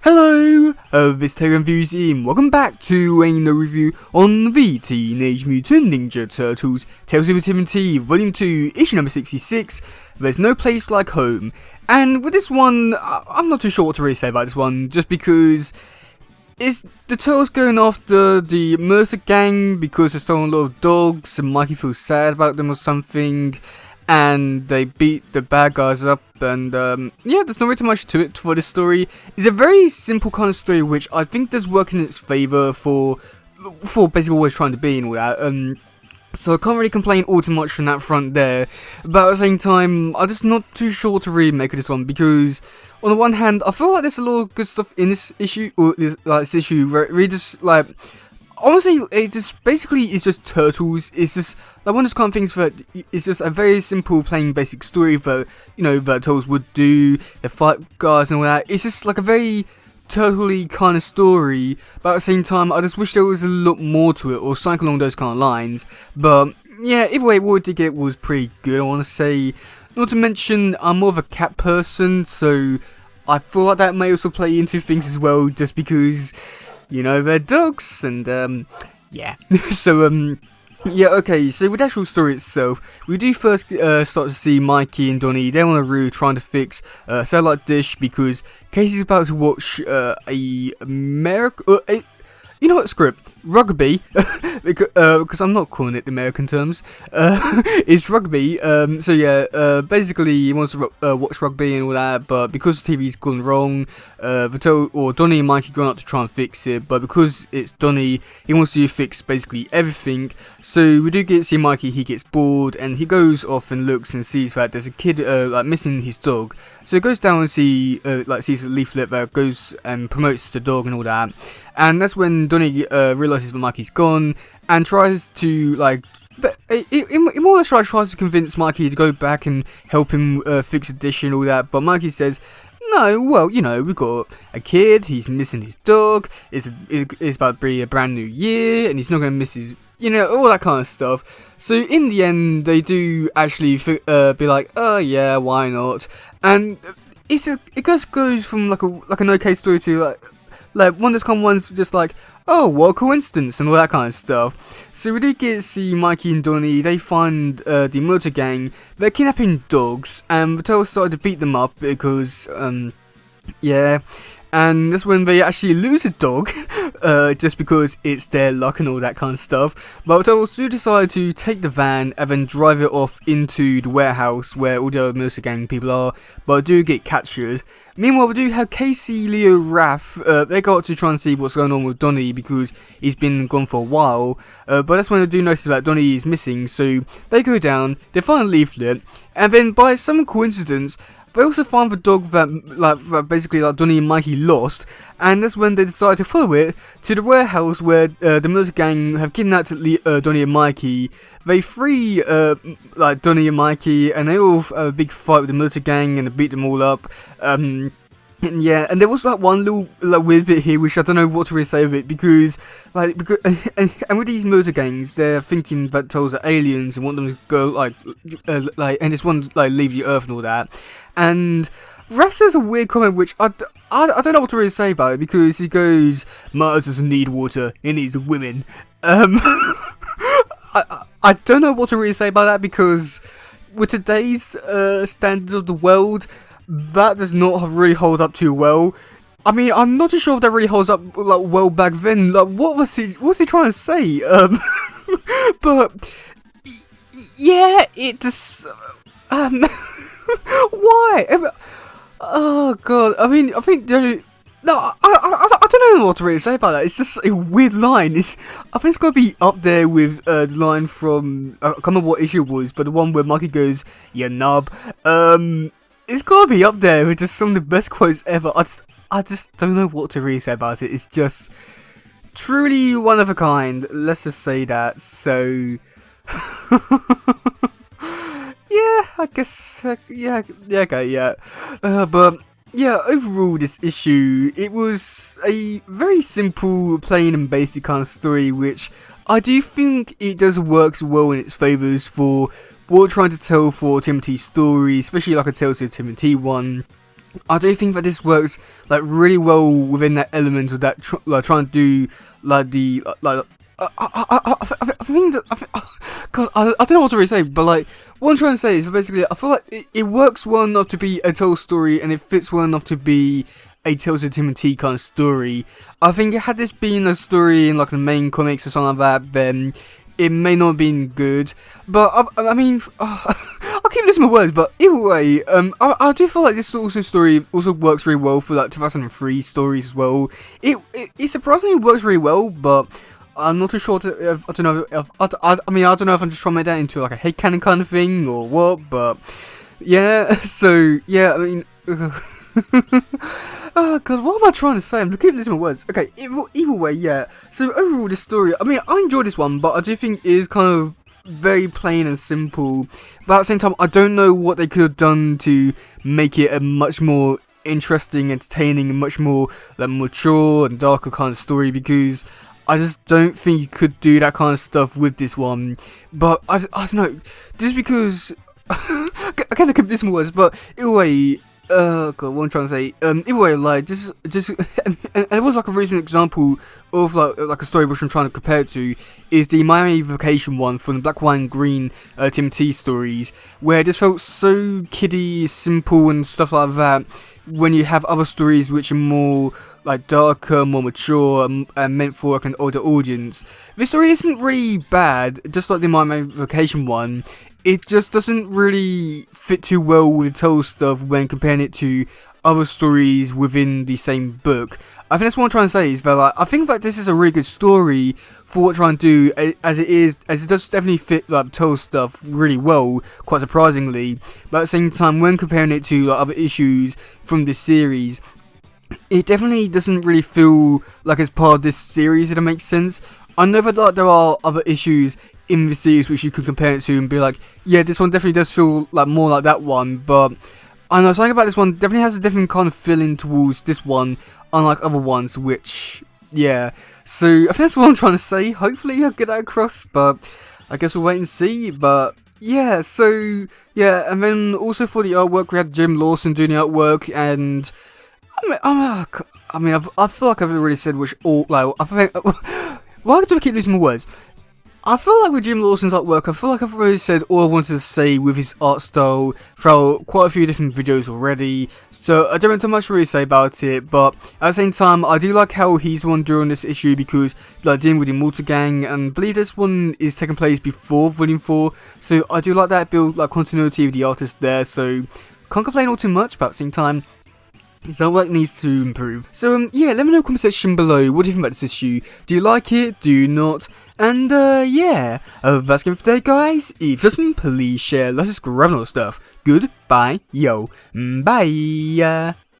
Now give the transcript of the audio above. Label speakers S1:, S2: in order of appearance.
S1: Hello, this is teddygaming and welcome back to another review on the Teenage Mutant Ninja Turtles Tales of Mutant Volume 2, issue number 66, There's No Place Like Home. And with this one, I'm not too sure what to really say about this one, just because it's the Turtles going after the Mercer gang because they're stolen a lot of dogs and Mikey feels sad about them or something. And they beat the bad guys up, and yeah, there's not really much to it for this story. It's a very simple kind of story, which I think does work in its favour for basically what it's trying to be and all that. So I can't really complain all too much from that front there. But at the same time, I'm just not too sure what to really make of this one, because on the one hand, I feel like there's a lot of good stuff in this issue, or this issue where it really just like. Honestly, it just basically is just Turtles. It's just like one of those kind of things that it's just a very simple, plain, basic story that that Turtles would do. The fight guys and all that. It's just like a very turtle-y kind of story. But at the same time, I just wish there was a lot more to it, or something along those kind of lines. But yeah, either way, what we did get was pretty good. I want to say, not to mention, I'm more of a cat person, so I feel like that may also play into things as well, just because. They're dogs, and, yeah. So, yeah, okay, so with the actual story itself, we do first start to see Mikey and Donnie. They're on a roof trying to fix a satellite dish because Casey's about to watch script? Rugby, because I'm not calling it the American terms, it's rugby, so yeah, basically he wants to watch rugby and all that, but because the TV's gone wrong, Donnie and Mikey gone up to try and fix it, but because it's Donnie, he wants to fix basically everything, so we do get to see Mikey, he gets bored, and he goes off and looks and sees that there's a kid, missing his dog, so he goes down and sees a leaflet that goes and promotes the dog and all that, and that's when Donnie realizes that Mikey's gone and tries to he more or less tries to convince Mikey to go back and help him fix the dish and all that. But Mikey says, "No, well, we've got a kid. He's missing his dog. It's about to be a brand new year, and he's not going to miss his, all that kind of stuff." So in the end, they do actually be like, "Oh yeah, why not?" And it just goes from like an okay story to like one of those kind of ones just like, oh, what a coincidence and all that kind of stuff. So we do get to see Mikey and Donnie, they find the motor gang, they're kidnapping dogs, and the Turtles started to beat them up because, yeah, and that's when they actually lose a dog, just because it's their luck and all that kind of stuff. But the Turtles do decide to take the van and then drive it off into the warehouse where all the other motor gang people are, but do get captured. Meanwhile, we do have Casey, Leo, Raph, they go out to try and see what's going on with Donnie because he's been gone for a while, but that's when they do notice that Donnie is missing, so they go down, they find a leaflet, and then by some coincidence, they also find the dog that basically Donnie and Mikey lost, and that's when they decide to follow it to the warehouse where the Miller gang have kidnapped Donnie and Mikey. They free Donnie and Mikey, and they all have a big fight with the Miller gang and they beat them all up. And yeah, and there was one little weird bit here which I don't know what to really say of it because and with these murder gangs, they're thinking that Turtles are aliens and want them to go and just want to leave the Earth and all that. And Raph says a weird comment which I don't know what to really say about it because he goes, Mars doesn't need water, it needs women. I don't know what to really say about that because with today's standards of the world, that does not really hold up too well. I mean, I'm not too sure if that really holds up well back then. What was he trying to say? But yeah, it just why? Oh god, I think no, I don't know what to really say about that. It's just a weird line. I think it's got to be up there with the line from I can't remember what issue it was, but the one where Mikey goes, "You nub." It's got to be up there with just some of the best quotes ever. I just don't know what to really say about it. It's just truly one of a kind. Let's just say that. So yeah, I guess yeah, okay, yeah. But yeah, overall, this issue, it was a very simple, plain and basic kind of story, which I do think it does work well in its favours for what we're trying to tell for Timothy's story, especially like a Tales of Timothy one, I do think that this works like really well within that element of that like trying to do like the like. I think that God, I don't know what to really say, but like what I'm trying to say is basically I feel like it works well enough to be a Tales story, and it fits well enough to be a Tales of Timothy kind of story. I think had this been a story in like the main comics or something like that, then it may not have been good. But I mean, I'll keep this in my words. But either way, I do feel like this story also works really well for like 2003 stories as well. It surprisingly works really well, but I'm not too sure. I don't know. I mean, I don't know if I'm just trying to make that into like a headcanon kind of thing or what. But yeah. So yeah, I mean. Oh god, what am I trying to say? I'm keeping listening to my words. Okay, either way, yeah. So overall, this story, I mean, I enjoyed this one, but I do think it is kind of very plain and simple. But at the same time, I don't know what they could have done to make it a much more interesting, entertaining, and much more like mature and darker kind of story, because I just don't think you could do that kind of stuff with this one. But I don't know, just because I kind of keep listening to my words, but either way. God, what I'm trying to say. Either way, like just, and it was like a recent example of like a story which I'm trying to compare it to is the Miami Vacation one from the Black, White, and Green Timothy stories, where it just felt so kiddie, simple, and stuff like that. When you have other stories which are more like darker, more mature, and meant for like an older audience, this story isn't really bad. Just like the Miami Vacation one. It just doesn't really fit too well with Tales stuff when comparing it to other stories within the same book. I think that's what I'm trying to say is that like, I think that this is a really good story for what it's trying to do, as it does definitely fit like Tales stuff really well, quite surprisingly. But at the same time, when comparing it to like, other issues from this series, it definitely doesn't really feel like it's part of this series, if that makes sense. I know that like, there are other issues in the series which you could compare it to and be like, yeah, this one definitely does feel like more like that one, but I don't know, something about this one definitely has a different kind of feeling towards this one, unlike other ones, which, yeah, so I think that's what I'm trying to say. Hopefully I'll get that across, but I guess we'll wait and see. But yeah, so yeah, and then also for the artwork we had Jim Lawson doing the artwork, and I feel like I've already said which all, like, I think, why do I keep losing my words? I feel like with Jim Lawson's artwork, I feel like I've already said all I wanted to say with his art style throughout quite a few different videos already, so I don't have too much to really say about it. But at the same time, I do like how he's the one during this issue, because like dealing with the Mutant gang, and I believe this one is taking place before Volume 4, so I do like that build, like continuity of the artist there, so can't complain all too much. But at the same time, his artwork needs to improve. So yeah, let me know in the comment section below, what do you think about this issue? Do you like it? Do you not? And yeah, that's it for today, guys. If you just please share, let's just grab all stuff. Goodbye, yo, bye.